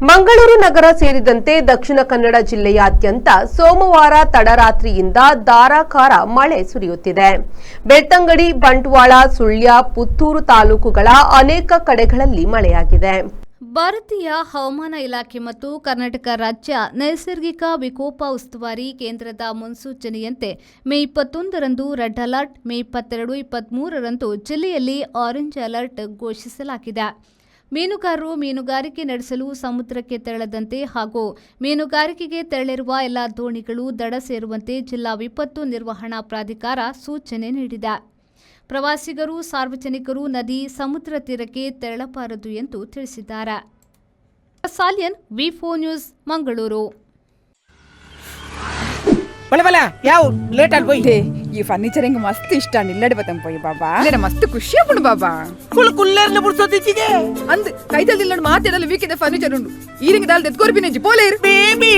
ಮಂಗಳೂರು ನಗರ ಸೇರಿದಂತೆ ದಕ್ಷಿಣ ಕನ್ನಡ ಜಿಲ್ಲೆಯಾದ್ಯಂತ ಸೋಮವಾರ ತಡರಾತ್ರಿಯಿಂದ ಧಾರಾಕಾರ ಮಳೆ ಸುರಿಯುತ್ತಿದೆ. ಬೆಳ್ತಂಗಡಿ, ಬಂಟ್ವಾಳ, ಸುಳ್ಯ, ಪುತ್ತೂರು ತಾಲೂಕುಗಳ ಅನೇಕ ಕಡೆಗಳಲ್ಲಿ ಮಳೆಯಾಗಿದೆ. ಭಾರತೀಯ ಹವಾಮಾನ ಇಲಾಖೆ ಮತ್ತು ಕರ್ನಾಟಕ ರಾಜ್ಯ ನೈಸರ್ಗಿಕ ವಿಕೋಪ ಉಸ್ತುವಾರಿ ಕೇಂದ್ರದ ಮುನ್ಸೂಚನೆಯಂತೆ ಮೇ 21ರಂದು ರೆಡ್ ಅಲರ್ಟ್, ಮೇ 22, 23ರಂದು ಜಿಲ್ಲೆಯಲ್ಲಿ ಆರೆಂಜ್ ಅಲರ್ಟ್ ಘೋಷಿಸಲಾಗಿದೆ. ಮೀನುಗಾರರು ಮೀನುಗಾರಿಕೆ ನಡೆಸಲು ಸಮುದ್ರಕ್ಕೆ ತೆರಳದಂತೆ ಹಾಗೂ ಮೀನುಗಾರಿಕೆಗೆ ತೆರಳಿರುವ ಎಲ್ಲ ದೋಣಿಗಳು ದಡ ಸೇರುವಂತೆ ಜಿಲ್ಲಾ ವಿಪತ್ತು ನಿರ್ವಹಣಾ ಪ್ರಾಧಿಕಾರ ಸೂಚನೆ ನೀಡಿದೆ. ಪ್ರವಾಸಿಗರು, ಸಾರ್ವಜನಿಕರು ನದಿ, ಸಮುದ್ರ ತೀರಕ್ಕೆ ತೆರಳಬಾರದು ಎಂದು ತಿಳಿಸಿದ್ದಾರೆ. ಸಾಲಿಯನ್, ವಿ4 ನ್ಯೂಸ್, ಮಂಗಳೂರು. ಯಾವ ಲೇಟ್ ಆಗಿ పోయి ఈ ఫర్నిచర్ ఇంక మస్తు ఇష్టం నిల్లడిపోతాం పోయి బాబా లేన మస్తు ఖుషి అప్పుడు బాబా ಕುಲ್ಲರ್ನ ಬುಡ್ಸೋದಿಚ್ಚಿಗೆ ಅಂದ್ ಕೈತಲ್ ನಿಲ್ಲಡ್ ಮಾತಾಡಲ್ಲ ವೀಕಿದೆ ಫರ್ನಿಚರ್ ಉಂಡು ಈರಿಂಗ್ ದಾಲ್ ತೆತ್ಕೋರ್ಪಿ ನೆಂಜಿ ಪೋಲೇರು ಬೇಬಿ